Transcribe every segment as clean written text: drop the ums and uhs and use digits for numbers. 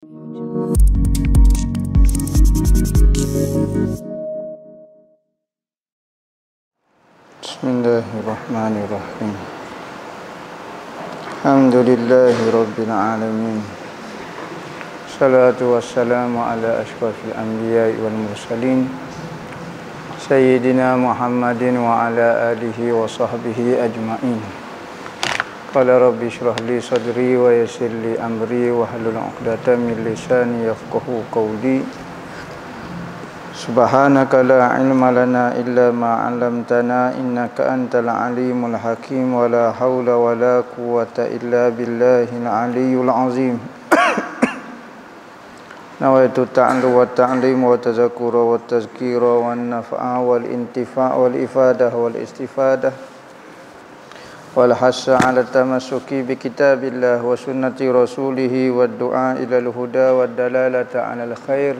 Bismillahirrahmanirrahim. Alhamdulillahi rabbil alamin. Salatu wassalamu ala asyrafil anbiya'i wal mursalin Sayyidina Muhammadin wa ala alihi wa sahbihi ajma'in. Qala rabbi shrah li sadri wa yassir li amri wa hlul 'uqdatam min lisani yafqahu qawli. Subhanaka la ilma lana illa ma 'allamtana innaka antal alimul hakim wa la haula wa la quwwata illa billahil aliyyil azim. Nawaitu ta'allu wa ta'lim wa tazakkura wa tazkira wa nafa'a wal intifa' wal ifadah wal istifadah wal hassa 'ala tamassuki bi kitabillah wa sunnati rasulih wa du'a ila al-huda wa dalalata 'ala al-khair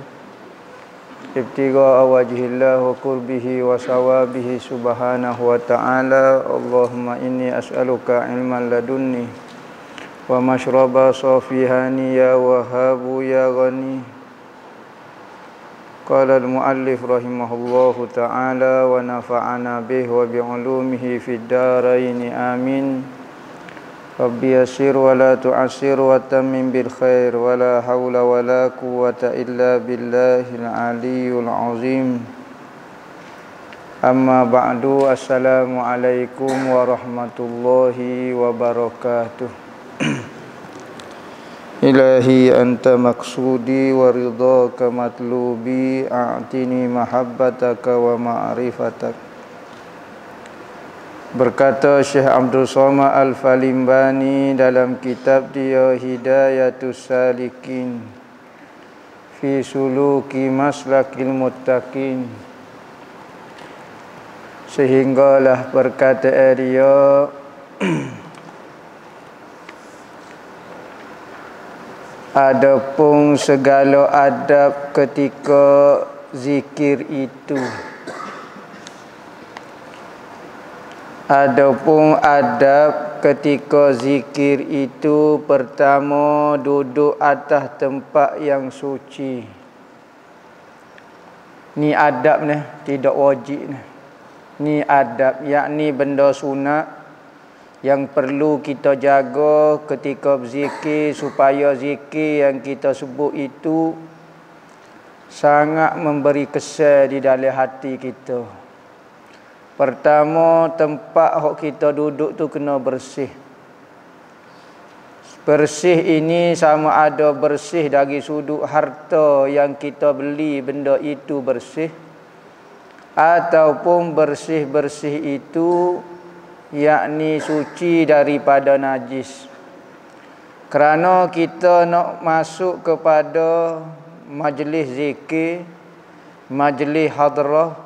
ibtigha'a wajhillah wa qurbihi wa sawabihi subhanahu wa ta'ala. Allahumma inni as'aluka ilman ladunni wa mashraba safihani ya wahabu ya ghani. Qala al-muallif rahimahullahu ta'ala wa nafa'ana bihi wa bi'ulumihi fid darain amin. Rabbi yassir wa la tu'assir wa tammim bil khair wa la hawla wa la quwwata illa billahil aliyyil azim. Amma ba'du, assalamu alaikum warahmatullahi wabarakatuh. Ilahi anta maksudi wa ridhaka matlubi a'tini mahabbataka wa ma'rifatak. Berkata Syekh Abdul Somad Al-Falimbani dalam kitab dia Hidayatus Salikin fi suluki maslakil muttaqin, sehinggalah perkataan dia adapun segala adab ketika zikir itu, adapun adab ketika zikir itu, pertama duduk atas tempat yang suci. Ni adab ni, tidak wajib ni. Ni adab, yakni benda sunat yang perlu kita jaga ketika berzikir, supaya zikir yang kita sebut itu sangat memberi kesan di dalam hati kita. Pertama, tempat hok kita duduk tu kena bersih. Bersih ini sama ada bersih dari sudut harta yang kita beli benda itu bersih, ataupun bersih-bersih itu yakni suci daripada najis. Kerana kita nak masuk kepada majlis zikir, majlis hadrah,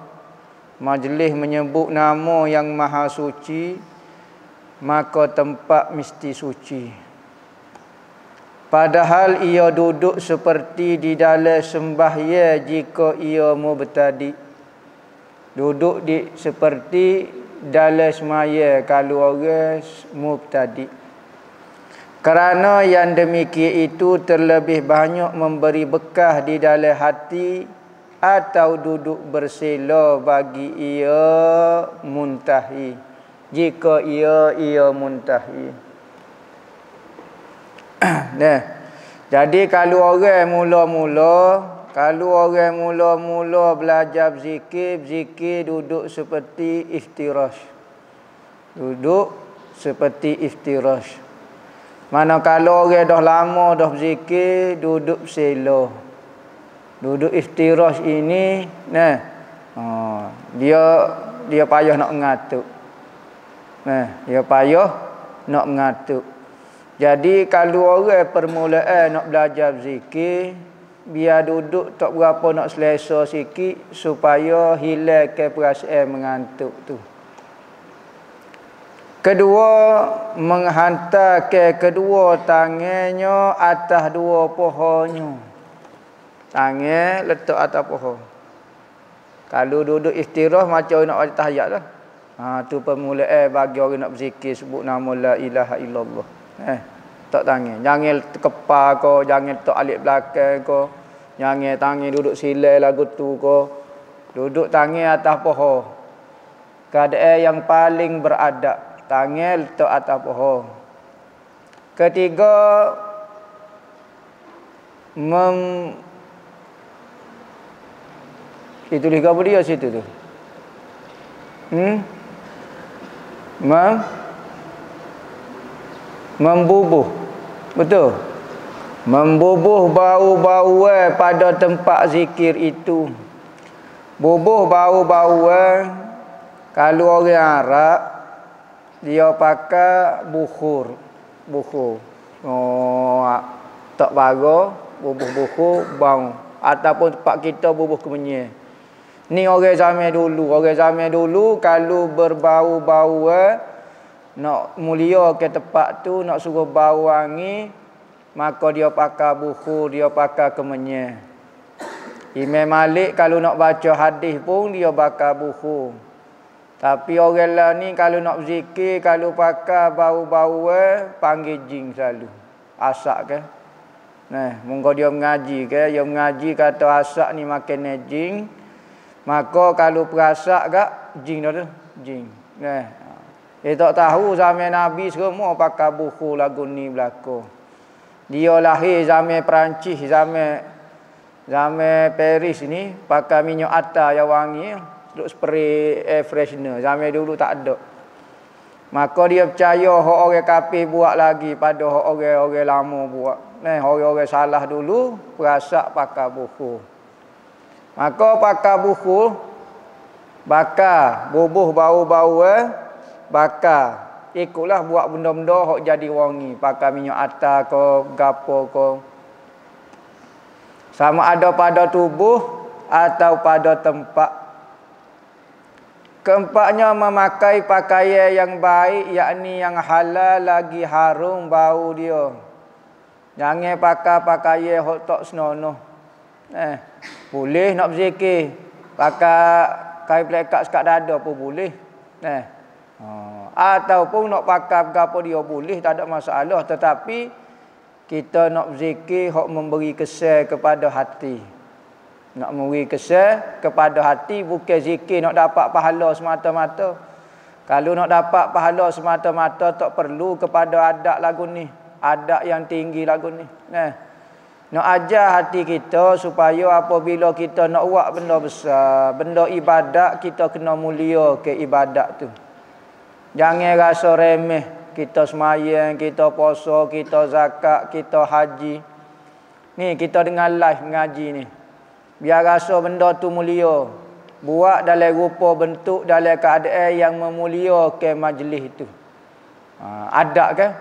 majlis menyebut nama yang maha suci, maka tempat mesti suci. Padahal ia duduk seperti di dalam sembahyang jika ia mubtadi. Duduk seperti dalam sembahyang kalau orang mubtadi. Kerana yang demikian itu terlebih banyak memberi bekah di dalam hati, atau duduk bersila bagi ia muntahi, jika ia muntahi. Nah, jadi kalau orang mula-mula belajar zikir duduk seperti iftirash. Duduk seperti iftirash. Manakala orang dah lama dah berzikir, duduk bersila. Duduk iftirash ini, nah, dia payah nak mengatuk. Nah, dia payah nak mengatuk. Jadi kalau orang permulaan nak belajar zikir, biar duduk tak berapa nak selesa sikit supaya hilangkan perasaan mengantuk tu. Kedua, menghantarkan kedua tangannya atas dua pohonnya. Tangan letak atas pohon. Kalau duduk istirah macam nak baca tahiyat lah. Tu permulaan bagi orang nak berzikir sebut nama la ilaha illallah. Tak tangan. Jangan kepal ko, jangan tok alik belakang ko. Jangan tangan duduk silai lagu tu ko. Duduk tangan atas pohon. Keadaan yang paling beradab. Tangan letak atas pohon. Ketiga, itu lihat apa dia situ tu? Membubuh. Betul? Membubuh bau-bau pada tempat zikir itu. Bubuh bau-bau kalau orang Arab dia pakai bukhur. Oh, tak bago, bubuh bau. Ataupun tempat kita bubuh kemenye. Ni orang zaman dulu kalau berbau-bau nak mulia ke tempat tu, nak suruh bau wangi, maka dia pakai bukhur, dia pakai kemenye. Imam Malik kalau nak baca hadis pun dia pakai bukhur. Tapi orang lah ni kalau nak zikir, kalau pakai bau-bau panggil jin selalu. Asak ke? Nah, mungkin dia mengaji ke? Dia mengaji kata asak ni makan jin. Maka kalau perasak gak jin dah tu, jin. Nah, dia tak tahu zaman Nabi semua pakai buku lagu ni berlaku. Dia lahir zaman Perancis, zaman Paris ni pakai minyak atar yang wangi, duk spray air freshener. Zaman dulu tak ada. Maka dia percaya hak orang kafir buat lagi pada hak orang-orang lama buat. Nah, orang-orang salah dulu perasak pakai buku. Maka pakai buku, bakar, bubuh bau-bau, bakar. Ikutlah buat benda-benda hok jadi wangi. Pakai minyak atar ko, gapo ko. Sama ada pada tubuh atau pada tempat. Keempatnya memakai pakaian yang baik, yakni yang halal lagi harum bau dia. Jangan pakai pakaian hok tak senonoh. Boleh nak berzikir pakai kain pelekat sekat dada pun boleh. Ataupun nak pakai apa dia boleh, tak ada masalah. Tetapi kita nak berzikir hok memberi kesan kepada hati. Nak memberi kesan kepada hati, bukan zikir nak dapat pahala semata-mata. Kalau nak dapat pahala semata-mata tak perlu kepada adab lagu ni. Adab yang tinggi lagu ni. Nak ajar hati kita supaya apabila kita nak buat benda besar, benda ibadat, kita kena mulia ke ibadat tu. Jangan rasa remeh. Kita semayang, kita puasa, kita zakat, kita haji. Ni kita dengan live mengaji ni. Biar rasa benda tu mulia. Buat dalam rupa bentuk, dalam keadaan yang memulia ke majlis itu. Adab kan?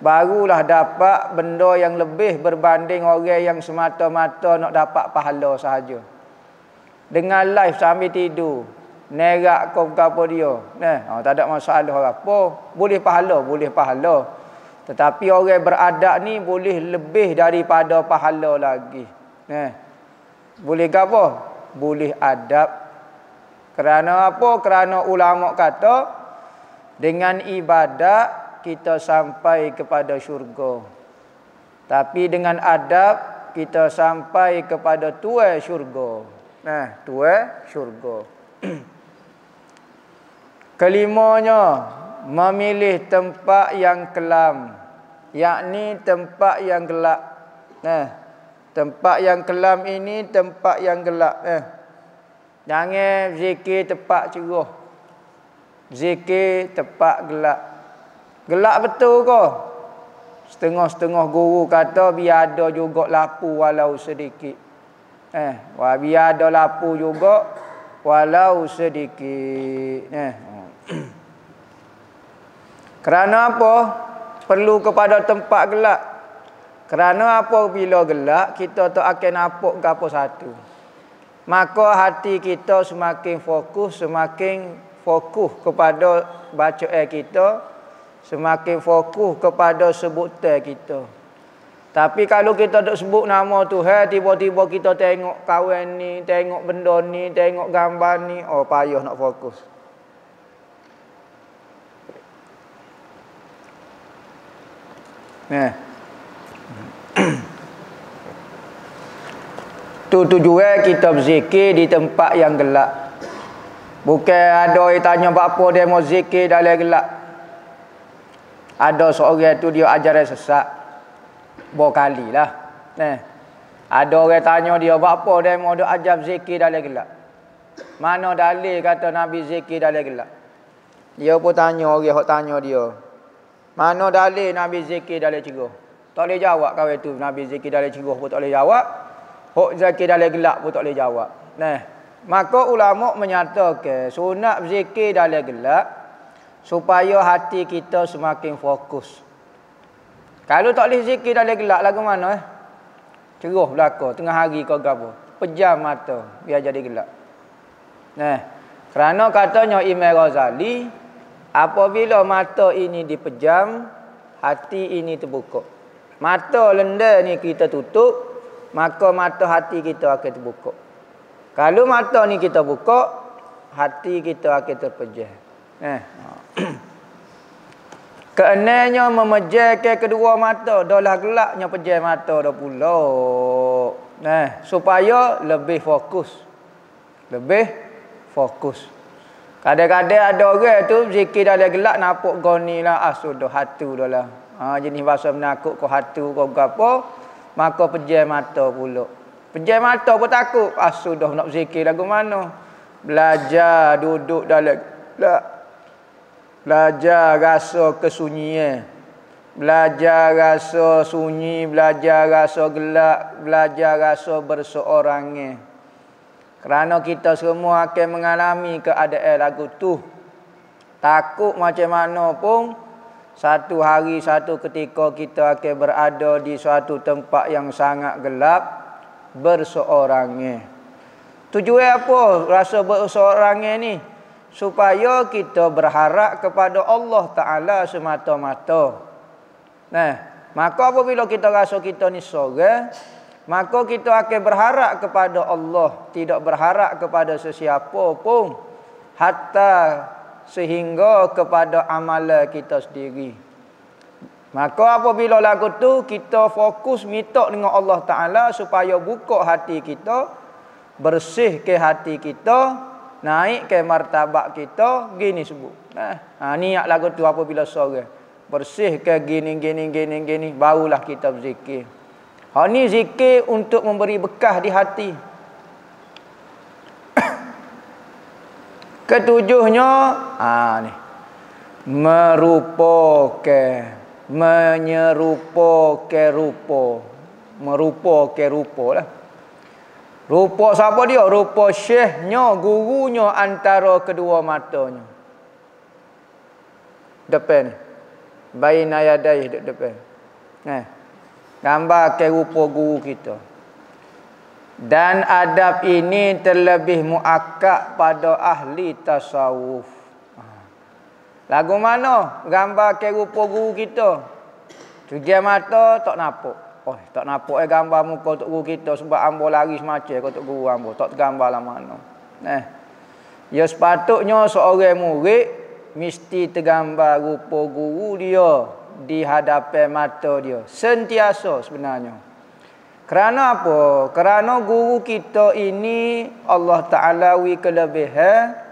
Barulah dapat benda yang lebih berbanding orang yang semata-mata nak dapat pahala sahaja. Dengan live sambil tidur, nerak kau apa dia. Tak ada masalah apa. Boleh pahala. Tetapi orang beradab ni boleh lebih daripada pahala lagi. Boleh ke apa? Boleh adab. Kerana apa? Kerana ulama kata dengan ibadat kita sampai kepada syurga. Tapi dengan adab kita sampai kepada tuai syurga. Tuai syurga. Kelimanya, memilih tempat yang kelam, yakni tempat yang gelap. Tempat yang kelam ini tempat yang gelap. Jangan zikir tempat cerah. Zikir tempat gelap. Gelap betul ke? Setengah-setengah guru kata biar ada juga lapu walau sedikit. Biar ada lapu juga walau sedikit. Kerana apa? Perlu kepada tempat gelap. Kerana apabila gelap, kita tak akan nampak ke apa satu. Maka hati kita semakin fokus kepada bacaan kita, semakin fokus kepada sebutan kita. Tapi kalau kita tak sebut nama Tuhan, tiba-tiba kita tengok kawan ni, tengok benda ni, tengok gambar ni, payah nak fokus. Nah. Tu tujuan kita berzikir di tempat yang gelap. Bukan ada orang tanya apa dia mau zikir dalam gelap. Ada seorang tu dia ajaran sesat. Berkali lah. Nah. Ada orang tanya dia apa dia mau dia ajar zikir dalam gelap. Mana dalil kata Nabi zikir dalam gelap? Dia pun tanya orang hok tanya dia. Mana dalil Nabi zikir dalam cerah? Tak boleh jawab kawan tu. Nabi zikir dalam cerah pun tak boleh jawab. Hok zikir dalam gelap pun tak boleh jawab. Nah, maka ulama menyatakan sunat zikir dalam gelap supaya hati kita semakin fokus. Kalau tak boleh zikir dalam gelap lagu mana cerah belaka tengah hari kau gapo. Pejam mata biar jadi gelap. Nah, kerana katanya Imam Ghazali, apabila mata ini dipejam, hati ini terbuka. Mata lenda ni kita tutup, maka mata hati kita akan terbuka. Kalau mata ni kita buka, hati kita akan terpejam. Keenanya memejamkan kedua mata, dah gelapnya pejam mata dah pula. Nah, supaya lebih fokus. Lebih fokus. Kadang-kadang ada orang tu zikir dalam gelap nampak goni lah sudah hatu dah lah. Jenis bahasa menakut kau hatu kau gapo, maka pejam mata pula. Pejam mata pun takut. Sudah nak zikir lagu mana? Belajar duduk dalam gelap. Belajar rasa kesunyian. Belajar rasa sunyi, belajar rasa gelap, belajar rasa berseorangnya. Kerana kita semua akan mengalami keadaan lagu tu. Takut macam mana pun, satu hari, satu ketika kita akan berada di suatu tempat yang sangat gelap, berseorangnya. Tujuan apa rasa berseorangnya ni? Supaya kita berharap kepada Allah Ta'ala semata-mata. Nah, maka apabila kita rasa kita ni seorang, maka kita akan berharap kepada Allah, tidak berharap kepada sesiapa pun, hatta sehingga kepada amalan kita sendiri. Maka apabila lagu tu kita fokus minta dengan Allah Ta'ala supaya buka hati kita, bersihkan hati kita, naikkan martabat kita, gini sebut. Niat lagu tu apabila seorang bersihkan gini, barulah kita berzikir. Ni zikir untuk memberi bekah di hati. Ketujuhnya, ni. Menyerupakan rupa. Merupakan rupa lah. Rupa siapa dia? Rupa syekhnya, gurunya antara kedua matanya. Depan ni. Baina yadai depan. Gambar ke rupa guru kita. Dan adab ini terlebih muakkad pada ahli tasawuf. Lagu mana? Gambar ke rupa guru kita. Tujuan mata tak nampak. Tak nampak gambar muka untuk guru kita sebab ambo lari semacam untuk guru ambo. Tak tergambar lah mana. Ya sepatutnya seorang murid mesti tergambar rupa guru dia di hadapan mata dia. Sentiasa sebenarnya. Kerana apa? Kerana guru kita ini Allah Ta'ala wi kelebihan.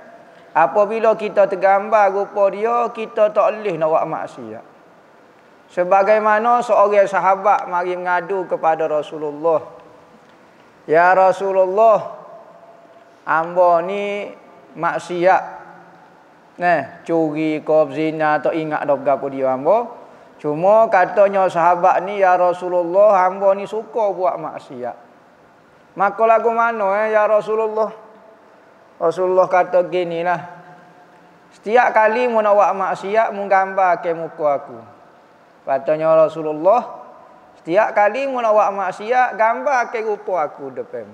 Apabila kita tergambar rupa dia, kita tak boleh nak buat maksiat. Sebagaimana seorang sahabat mari mengadu kepada Rasulullah. Ya Rasulullah, hamba ni maksiat. Curi, kau zina, tak ingat dah berapa dia hamba. Cuma katanya sahabat ni, ya Rasulullah, hamba ni suka buat maksiat. Maka lagu mana ya Rasulullah? Rasulullah kata ginilah. Setiap kali mu nak buat maksiat, mu gambar ke muka aku. Katanya Rasulullah, setiap kali mu nak buat maksiat, gambar ke rupa aku depan.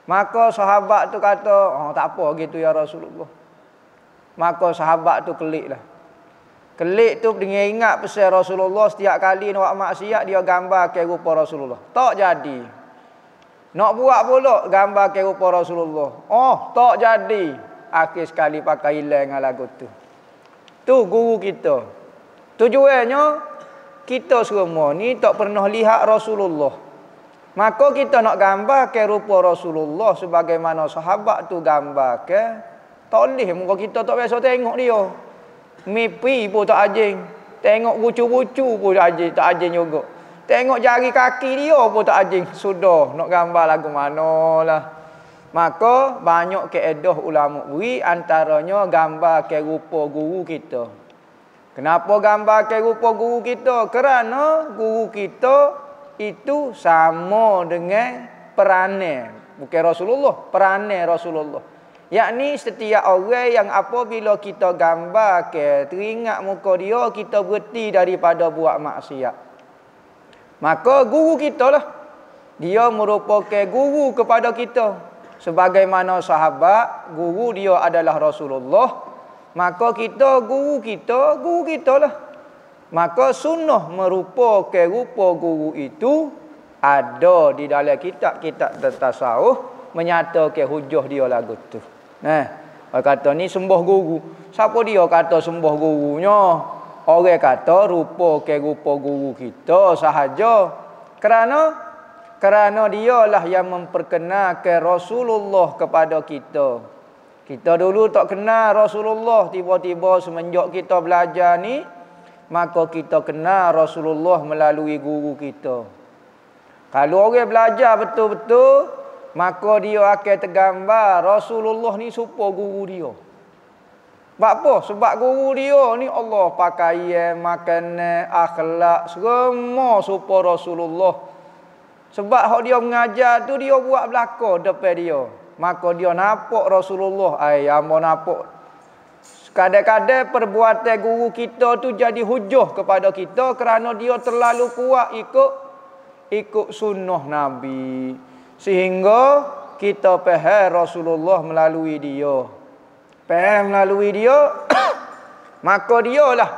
Maka sahabat tu kata, tak apa gitu ya Rasulullah. Maka sahabat tu keliklah. Kelik tu dengan ingat pesan Rasulullah, setiap kali nak buat maksiat dia gambar ke rupa Rasulullah. Tak jadi. Nak buat pula gambar ke rupa Rasulullah. Tak jadi. Akhir sekali pakai hilang dengan lagu tu. Tu guru kita. Tujuannya kita semua ni tak pernah lihat Rasulullah. Maka kita nak gambar ke rupa Rasulullah sebagaimana sahabat tu gambar ke. Tak boleh muka kita tak biasa tengok dia. Mimpi pun tak ajing. Tengok bucu-bucu pun tak ajing juga. Tengok jari kaki dia pun tak ajing. Sudah nak gambar lagu manalah. Maka banyak keedah ulama beri antaranya gambar ke rupa guru kita. Kenapa gambar ke rupa guru kita? Kerana guru kita itu sama dengan peranan. Bukan Rasulullah, peranan Rasulullah. Yakni setiap orang yang apabila kita gambar ke teringat muka dia, kita berhenti daripada buat maksiat. Maka guru kita lah. Dia merupakan guru kepada kita. Sebagaimana sahabat, guru dia adalah Rasulullah. Maka kita, guru kita lah. Maka sunnah merupakan rupa guru itu ada di dalam kitab-kitab tasawuf menyatakan hujah dia lagu tu. Orang kata ni sembah guru. Siapa dia kata sembah gurunya? Orang kata rupa ke rupa guru kita sahaja. Kerana dialah yang memperkenalkan Rasulullah kepada kita. Kita dulu tak kenal Rasulullah, tiba-tiba semenjak kita belajar ni, maka kita kenal Rasulullah melalui guru kita. Kalau orang belajar betul-betul, maka dia akan tergambar Rasulullah ni serupa guru dia. Sebab apa? Sebab guru dia ni Allah pakaian, makanan, akhlak, semua serupa Rasulullah. Sebab hak dia mengajar tu dia buat belaka depan dia. Maka dia nampak Rasulullah. Amba nampak. Kadang-kadang perbuatan guru kita tu jadi hujah kepada kita kerana dia terlalu kuat ikut sunnah Nabi. Sehingga kita faham Rasulullah melalui dia. Faham melalui dia, maka dialah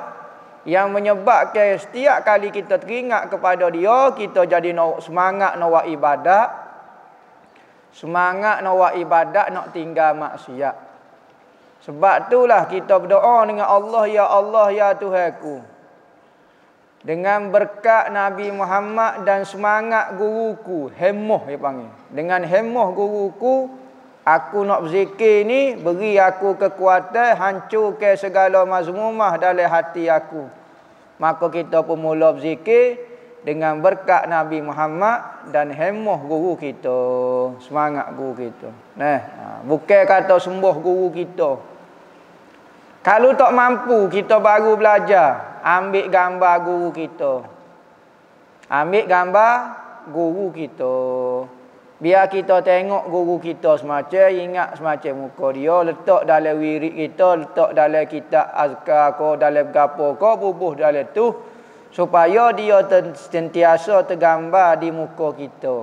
yang menyebabkan setiap kali kita teringat kepada dia, kita jadi semangat nak buat ibadat. Semangat nak buat ibadat, nak tinggal maksiat. Sebab itulah kita berdoa dengan Allah, ya Allah, ya Tuhanku. Dengan berkat Nabi Muhammad dan semangat guruku, hemah dia panggil. Dengan hemah guruku, aku nak berzikir ni, beri aku kekuatan, hancurkan segala mazmumah dalam hati aku. Maka kita pun mula berzikir dengan berkat Nabi Muhammad dan hemah guru kita, semangat guru kita. Bukan kata sembah guru kita. Kalau tak mampu, kita baru belajar, ambil gambar guru kita. Ambil gambar guru kita. Biar kita tengok guru kita semacam, ingat semacam muka dia, letak dalam wirid kita, letak dalam kitab azkar ko, dalam gapo ko, bubuh dalam tu, supaya dia sentiasa tergambar di muka kita.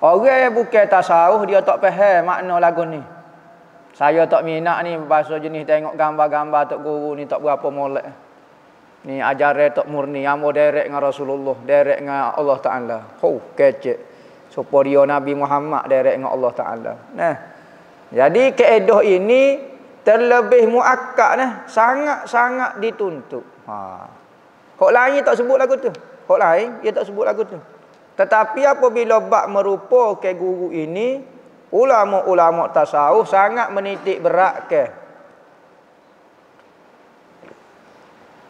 Orang yang bukan tasawuf, dia tak faham makna lagu ni. Saya tak minat ni bahasa jenis tengok gambar-gambar tok guru ni tak berapa molek. Ni ajaran tok murni, amo derek dengan Rasulullah, derek dengan Allah Taala. Kecek. Supaya Nabi Muhammad derek dengan Allah Taala. Jadi kaedah ini terlebih muakkad sangat-sangat dituntut. Hak lain tak sebut lagu tu. Hak lain dia tak sebut lagu tu. Tetapi apabila bab merupakan guru ini, ulama-ulama tasawuf sangat menitik beratkan.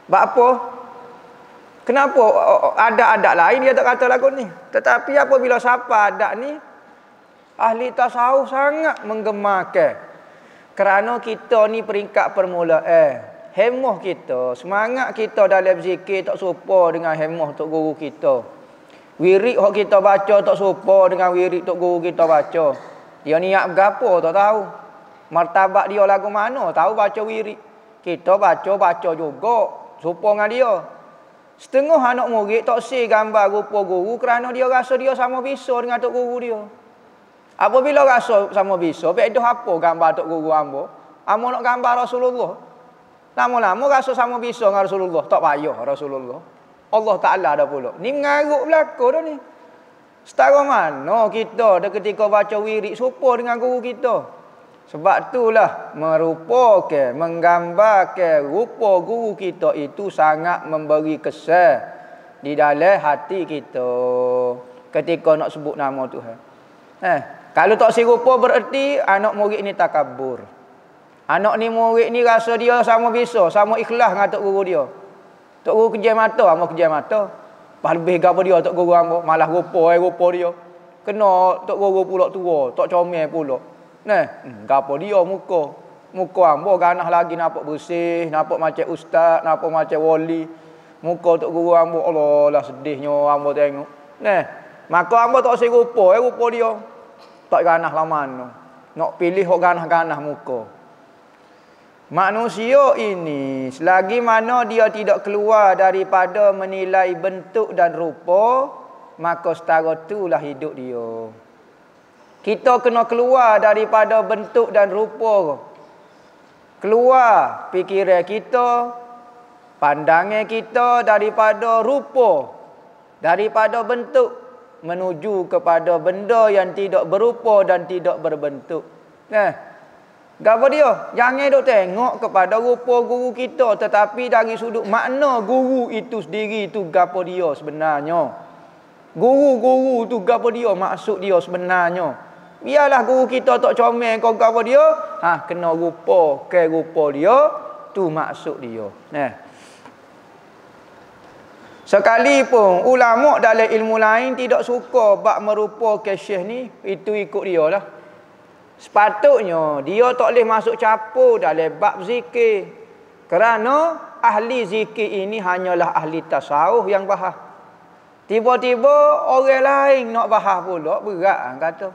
Sebab apa? Kenapa adat-adat lain dia tak kata lagu ni? Tetapi apabila siapa adat ni, ahli tasawuf sangat menggemarkan. Kerana kita ni peringkat permulaan. Hemah kita, semangat kita dalam zikir tak serupa dengan hemah tok guru kita. Wirid hak kita baca tak serupa dengan wirid tok guru kita baca. Dia niat bergapo tak tahu. Martabat dia lagu mana tahu baca wirid. Kita baca juga serupa dengan dia. Setengah anak murid tak si gambar rupa guru kerana dia rasa dia sama bisa dengan tok guru dia. Apabila rasa sama bisa, bedah apa gambar tok guru ambo? Ambo nak gambar Rasulullah. Lama-lama rasa sama bisa dengan Rasulullah, tak payah Rasulullah. Allah Taala dah pula. Ni mengarut belaka dah ni. Setara mana kita dah ketika baca wirid serupa dengan guru kita. Sebab itulah merupakan, menggambarkan rupa guru kita itu sangat memberi kesan di dalam hati kita ketika nak sebut nama Tuhan. Kalau tak serupa bererti anak murid ni takabur. Anak ni murid ni rasa dia sama bisa, sama ikhlas dengan tok guru dia. Tok guru kejam mata, hangpa kejam mata. Pas lebih gapo dia tok guru hangpa, malah rupa dia. Kena tok guru pula tua, tok comel pula. Gapo dia muka. Muka hangpa ganah lagi nampak bersih, nampak macam ustaz, nampak macam wali. Muka tok guru hangpa Allah lah sedihnya hangpa tengok. Maka hangpa tak serupa rupa dia. Tak ganah lah mana. Nak pilih hok ganah-ganah muka. Manusia ini selagi mana dia tidak keluar daripada menilai bentuk dan rupa, maka setara itulah hidup dia. Kita kena keluar daripada bentuk dan rupa. Keluar fikiran kita, pandangan kita daripada rupa, daripada bentuk menuju kepada benda yang tidak berupa dan tidak berbentuk. Gapo dia? Jangan duk tengok kepada rupa guru kita, tetapi dari sudut makna guru itu sendiri itu gapo dia sebenarnya. Guru-guru tu gapo dia, maksud dia sebenarnya. Biarlah guru kita tak comel kau gapo dia, kena rupa ke rupa dia, tu maksud dia. Sekalipun ulama dalam ilmu lain tidak suka bab merupakan syekh ni, itu ikut dia lah. Sepatutnya dia tak boleh masuk campur dalam bab zikir. Kerana ahli zikir ini hanyalah ahli tasawuf yang bahas. Tiba-tiba orang lain nak bahas pula, berat kata.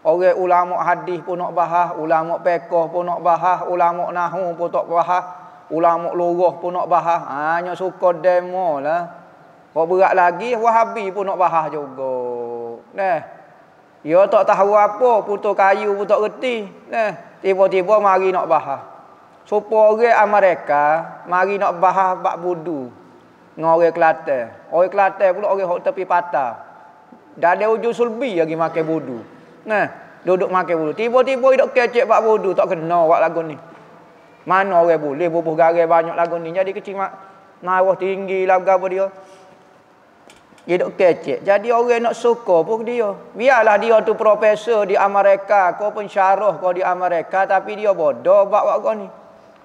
Orang ulama hadis pun nak bahas, ulama fiqh pun nak bahas, ulama nahwu pun tak bahas, ulama lughah pun nak bahas. Hanya suka demo lah. Kau berat lagi, Wahabi pun nak bahas juga. Dia tak tahu apa, putus kayu pun tak reti. Tiba-tiba mari nak bahas. Supaya orang Amerika mari nak bahas bab wudu dengan orang Kelantan. Orang Kelantan pula orang hok tepi patah. Dah ada ujung sulbi lagi makan wudu. Duduk makan wudu. Tiba-tiba hidup kecek bab wudu tak kena buat lagu ni. Mana orang boleh bubuh garai banyak lagu ni. Jadi kecil nawah tinggi lagu apa dia. Hidup kecek. Jadi orang nak suka pun dia. Biarlah dia tu profesor di Amerika, kau pensyarah kau di Amerika, tapi dia bodoh buat kau ni.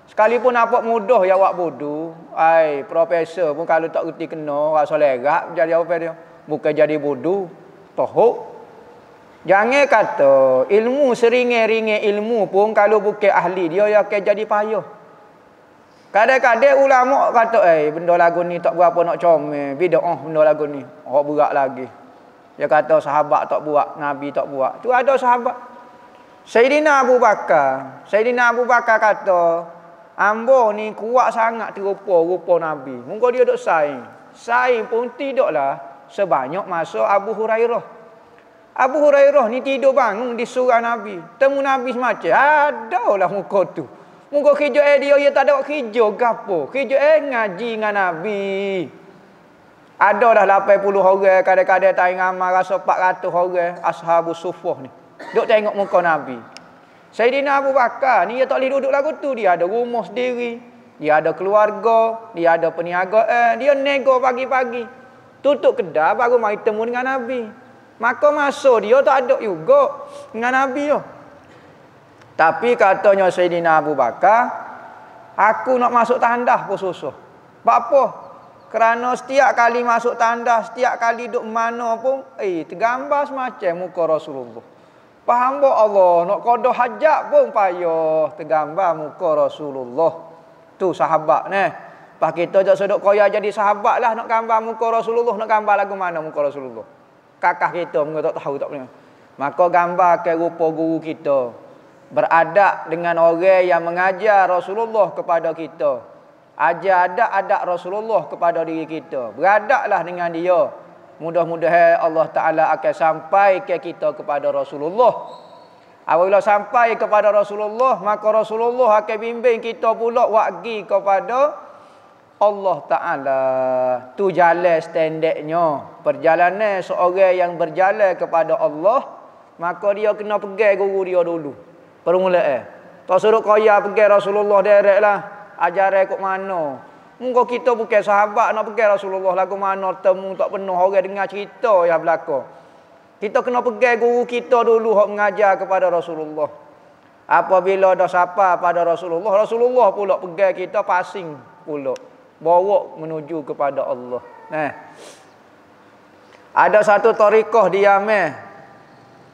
Sekalipun nampak mudah ya buat bodoh. Profesor pun kalau tak reti kena, rasa lerak jadi apa dia? Bukan jadi bodoh. Tohok. Jangan kata ilmu seringai-ringai ilmu pun kalau bukan ahli dia akan jadi payah. Kadang-kadang ulama kata, benda lagu ni tak berapa nak comel. Bid'ah benda lagu ni. Berat lagi. Dia kata sahabat tak buat, Nabi tak buat. Tu ada sahabat. Sayyidina Abu Bakar. Sayyidina Abu Bakar kata, ambo ni kuat sangat rupa Nabi. Mungkin dia duk saing. Saing pun tidaklah sebanyak masa Abu Hurairah. Abu Hurairah ni tidur bangun di surah Nabi. Temu Nabi semacam, adalah muka tu. Muka kerja dia tak ada kerja gapo. Kerja ngaji dengan Nabi. Ada dah 80 orang, kadang-kadang tak ngamal rasa 400 orang ashabus suffah ni. Duk tengok muka Nabi. Sayyidina Abu Bakar ni dia tak boleh duduk lagu tu, dia ada rumah sendiri, dia ada keluarga, dia ada perniagaan, dia nego pagi-pagi. Tutup kedai baru mai temu dengan Nabi. Maka masa dia tak ada juga dengan Nabi tu. Tapi katanya Sayyidina Abu Bakar, aku nak masuk tandas pun susah. Sebab apa? Kerana setiap kali masuk tandas, setiap kali duduk mana pun, tergambar semacam muka Rasulullah. Faham tak Allah? Nak qada hajat pun payah tergambar muka Rasulullah. Tu sahabat ni. Pas kita jak sedok koya jadi sahabat lah nak gambar muka Rasulullah, nak gambar lagu mana muka Rasulullah. Kakak kita mungkin tak tahu tak punya. Maka gambar ke rupa guru kita. Beradab dengan orang yang mengajar Rasulullah kepada kita. Ajar adab Rasulullah kepada diri kita. Beradablah dengan dia. Mudah-mudahan Allah Ta'ala akan sampai ke kita kepada Rasulullah. Apabila sampai kepada Rasulullah, maka Rasulullah akan bimbing kita pula wagi kepada Allah Ta'ala. Tu jalan standardnya. Perjalanan seorang yang berjalan kepada Allah, maka dia kena pegang guru dia dulu. Permulaan. Tak suruh kaya pergi Rasulullah direct lah. Ajaran ikut mana. Mungkin kita bukan sahabat nak pergi Rasulullah lagu mana temu tak penuh orang dengar cerita yang berlaku. Kita kena pergi guru kita dulu hok mengajar kepada Rasulullah. Apabila dah sapa pada Rasulullah, Rasulullah pula pergi kita passing pula. Bawa menuju kepada Allah. Ada satu tariqah di Yaman.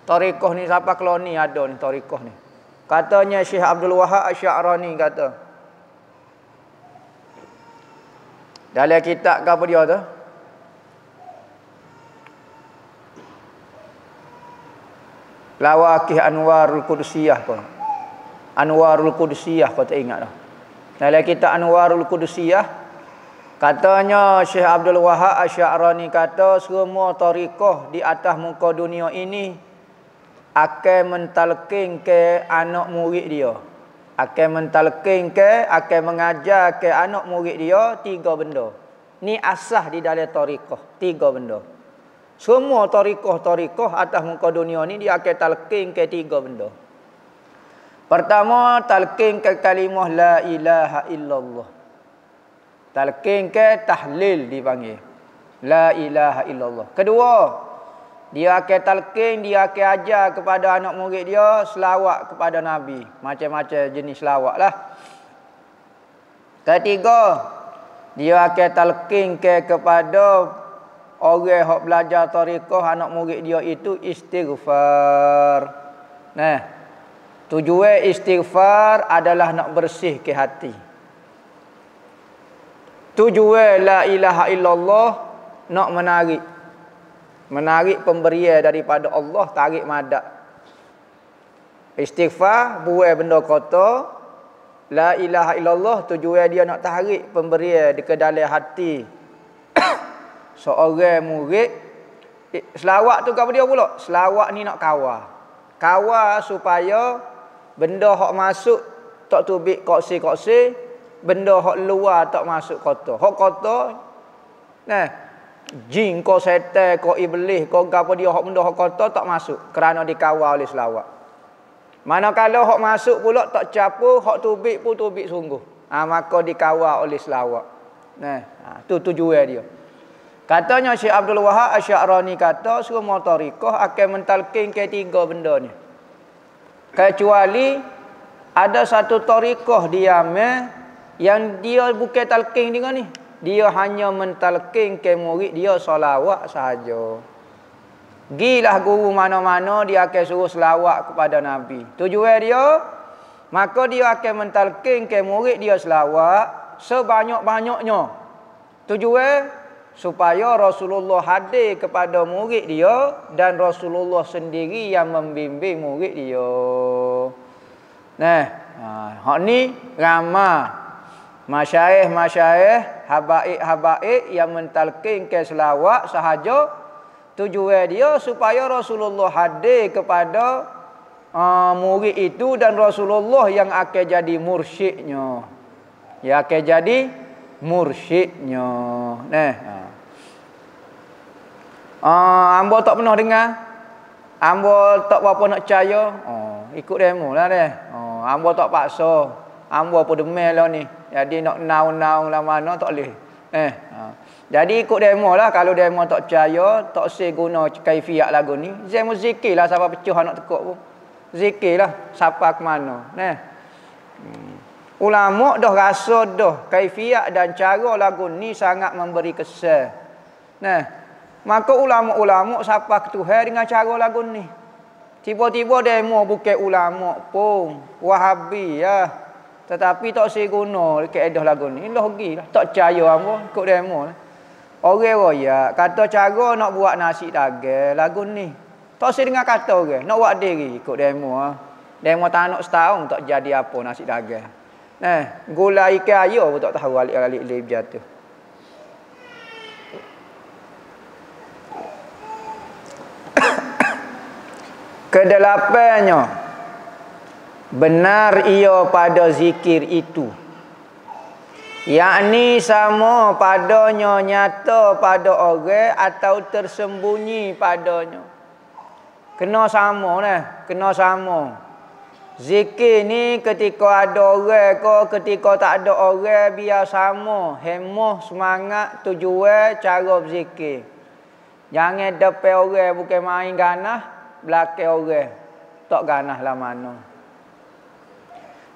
Tariqah ni siapa keloni ada ni tariqah ni. Katanya Syekh Abdul Wahab Asy-Sya'rani kata. Dalam kitab apa dia tu? Lawaqih Anwarul Qudusiyah kau. Anwarul Qudusiyah kau tak ingat dah. Dalam kitab Anwarul Qudusiyah katanya Syekh Abdul Wahab Asy-Sya'rani kata semua tariqah di atas muka dunia ini akan mentalqin ke anak murid dia. Akan mentalqin ke, akan mengajar ke anak murid dia 3 benda. Ni asas di dalam tariqah, 3 benda. Semua tariqah atas muka dunia ni dia akan talqin ke 3 benda. Pertama, talqin ke kalimah la ilaha illallah. Talqin ke tahlil dipanggil. La ilaha illallah. Kedua, dia akan talqin, dia akan ajar kepada anak murid dia selawat kepada Nabi. Macam-macam jenis selawat lah. Ketiga, dia akan talqin kepada orang yang belajar tariqah anak murid dia itu istighfar. Tujuan istighfar adalah nak bersih ke hati. Tujuan la ilaha illallah nak menarik pemberian daripada Allah, tarik madak. Istighfar buat benda kotor. La ilaha illallah tujuan dia nak tarik pemberian ke dalam hati seorang murid. Selawat tu apa dia pula? Selawat ni nak kawal supaya benda hak masuk tak tubik koksi-koksi, benda hak luar tak masuk kotor. Hak kotor jin ko setan ko iblis ko gapo dia hak benda hak kotor tak masuk kerana dikawal oleh selawat. Manakala hak masuk pula tak capur, hak tubik pun tubik sungguh. Maka dikawal oleh selawat. Tu tujuan dia. Katanya Syekh Abdul Wahab Asy-Sya'rani kata semua tariqah akan mentalqin ke 3 benda ni. Kecuali ada satu tariqah di Yaman yang dia bukan talqin dengan ni. Dia hanya mentalqin ke murid dia solawat sahaja. Gilah guru mana-mana dia akan suruh selawat kepada Nabi. Tujuan dia, maka dia akan mentalqin ke murid dia selawat sebanyak-banyaknya. Tujuan supaya Rasulullah hadir kepada murid dia dan Rasulullah sendiri yang membimbing murid dia. Hak ni ramai masyayikh, habaib yang mentalqin ke selawat sahaja. Tujuan dia supaya Rasulullah hadir kepada murid itu dan Rasulullah yang akan jadi mursyidnya. Yang akan jadi mursyidnya. Ambo tak pernah dengar. Ambo tak berapa nak percaya. Ikut demo lah deh. Ambo tak paksa. Ambo apa demel lah ni. Jadi nak naung-naung lah mana tak boleh. Jadi ikut demo lah. Kalau demo tak percaya, tak sih guna kaifiat lagu ni. Zemo zikir lah siapa pecuh nak tekuk pun. Zikir lah siapa ke mana. Ulama dah rasa dah kaifiat dan cara lagu ni sangat memberi kesan. Maka ulama-ulama siapa ke Tuhan dengan cara lagu ni. Tiba-tiba demo bukan ulama pun. Wahabi ya. Tetapi tak saya guna kaedah lagu ni. Lagi lah. Tak percaya apa. Ikut demo lah. Orang royak kata cara nak buat nasi dagang lagu ni. Tak saya dengar kata orang. Nak buat diri ikut demo lah. Demo tak nak setahun tak jadi apa nasi dagang. Gula ikan air pun tak tahu alik-alik lebih jatuh. Kedelapannya, benar ia pada zikir itu, yakni sama padanya nyata pada orang atau tersembunyi padanya. Kena sama kena sama. Zikir ni ketika ada orang ke ketika tak ada orang biar sama, hemah, semangat, tujuan, cara berzikir. Jangan depan orang bukan main ganah, belakang orang. Tak ganah lah mana.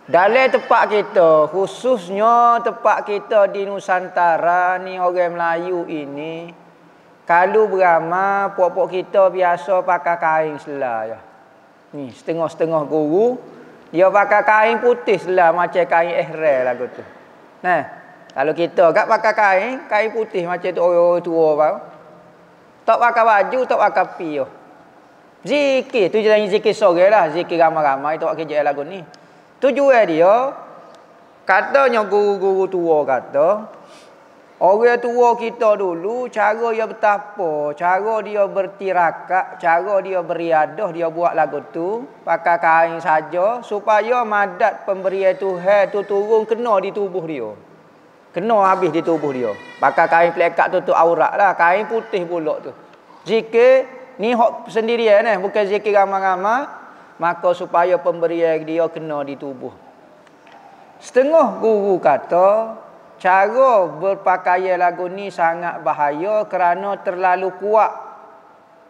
Dalam tempat kita, khususnya tempat kita di Nusantara ni orang Melayu ini, kalau beramal, puak-puak kita biasa pakai kain selai. Ni setengah-setengah guru dia pakai kain putih selah macam kain ihram lagu tu. Nah, kalau kita kat pakai kain putih macam tu orang tua bau. Tak pakai baju, tak pakai piah. Zikir tu jenis zikir sore lah, zikir ramai-ramai tak kerja lagu ni. Tujuan dia katanya guru-guru tua kata orang tua kita dulu cara dia bertapa, cara dia bertirakat, cara dia beriadah, dia buat lagu tu pakai kain saja supaya madat pemberian Tuhan tu turun kena di tubuh dia. Kena habis di tubuh dia. Pakai kain pelekat tutup aurat lah, kain putih pula tu. Zikir ni hak sendirian bukan zikir ramai-ramai, maka supaya pemberian dia kena di tubuh. Setengah guru kata cara berpakaian lagu ni sangat bahaya kerana terlalu kuat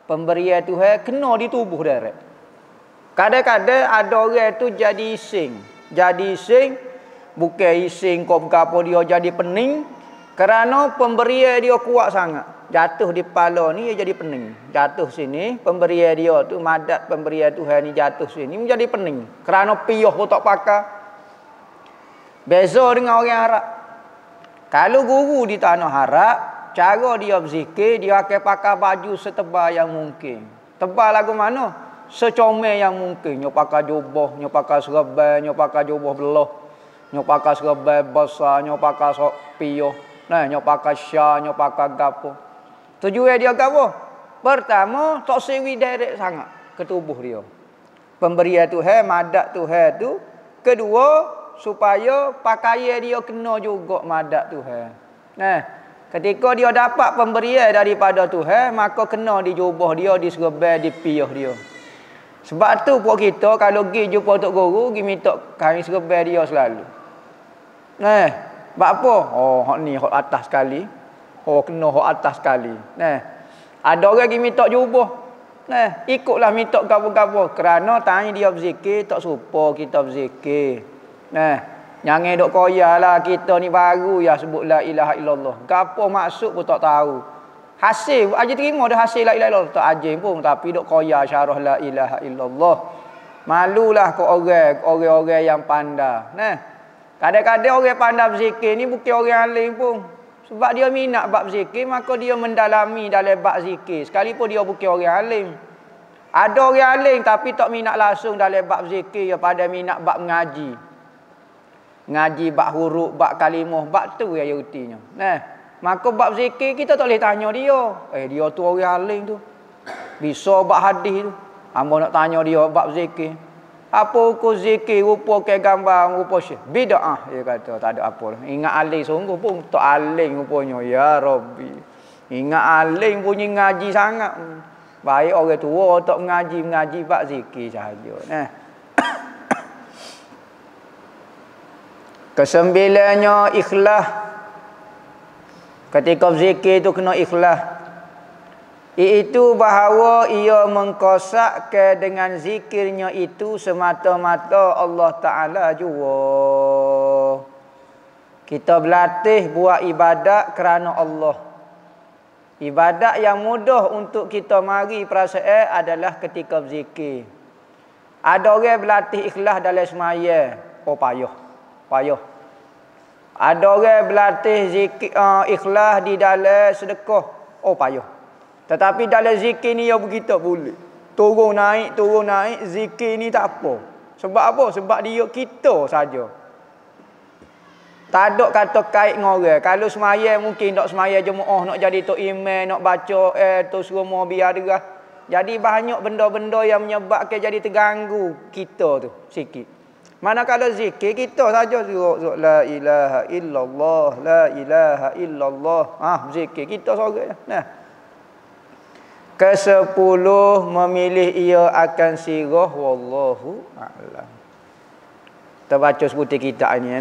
pemberian Tuhan kena di tubuh direct. Kadang-kadang ada orang tu jadi ising. Jadi ising bukan ising kau berapa dia jadi pening kerana pemberian dia kuat sangat. Jatuh di kepala ni dia jadi pening. Jatuh sini pemberian dia tu madat pemberian Tuhan ni jatuh sini menjadi pening. Kerana piyah pun tak pakai. Beza dengan orang Arab. Kalau guru di tanah Arab, cara dia berzikir, dia akan pakai baju setebal yang mungkin. Tebal lagu mana? Secomel yang mungkin. Dia pakai jubah, dia pakai serban, dia pakai jubah belah, dia pakai serban besar, dia pakai piah, dia pakai syah, dia pakai gapo. Tujuan dia gapo? Pertama, tak sewi direct sangat ke tubuh dia. Pemberian Tuhan, madat Tuhan tu. Kedua, supaya pakaian dia kena juga madat Tuhan. Nah, ketika dia dapat pemberian daripada Tuhan, maka kena di jubah dia, di serban, di piah dia. Sebab tu puak kita kalau pergi jumpa tok guru, pergi minta kain serban dia selalu. Nah, buat apa? Oh, hak ni hak atas sekali. Oh, kena hak atas sekali. Nah, ada orang pergi minta jubah. Nah, ikutlah minta gapo-gapo kerana tanya dia berzikir tak serupa kita berzikir. Nah, jangan dok koyalah kita ni baru ya sebut la ilaha illallah. Gapo maksud pun tak tahu. Hasil aja terima dah hasil la ilaha illallah tak ajin pun tapi dok koya syarah la ilaha illallah. Malulah kau orang-orang yang pandai. Nah, kadang-kadang orang pandai berzikir ni bukan orang alim pun. Sebab dia minat bab zikir maka dia mendalami dalam bab zikir sekalipun dia bukan orang alim. Ada orang alim tapi tak minat langsung dalam bab zikir, dia pada minat bab mengaji. Ngaji bab huruf, bab kalimah, bab tu yang utinya. Nah, maka bab zikir kita tak boleh tanya dia. Dia tu orang alim tu. Bisa bab hadis tu. Hamba nak tanya dia bab zikir. Apa hukum zikir rupa ke gambar rupa syekh? Bid'ah dia kata, tak ada apa. Ingat alim sungguh pun tak alim rupanya. Ya Rabbi. Ingat alim punya ngaji sangat. Baik orang tua tak mengaji bab zikir sahaja. Nah. Kesembilannya ikhlas. Ketika berzikir itu kena ikhlas. Iaitu bahawa ia mengkosakkan dengan zikirnya itu semata-mata Allah Ta'ala jua. Kita berlatih buat ibadat kerana Allah. Ibadat yang mudah untuk kita mari perasaan adalah ketika berzikir. Ada orang berlatih ikhlas dalam semaya. Oh payah. Ada orang berlatih zikir ikhlas di dalam sedekah. Oh payah. Tetapi dalam zikir ni dia begitu boleh. Turun naik, zikir ni tak apa. Sebab apa? Sebab dia kita saja. Tak ada kata kait dengan orang. Kalau semaya mungkin tak semaya jemaah nak jadi tok imam, nak baca tu semua biar derah. Jadi banyak benda-benda yang menyebabkan jadi terganggu kita tu sikit. Manakala zikir kita saja suruh la ilaha illallah, la ilaha illallah. Zikir kita seorang. Nah. Ke-10 memilih ia akan sirah wallahu a'lam. Kita baca sebutir kitab ni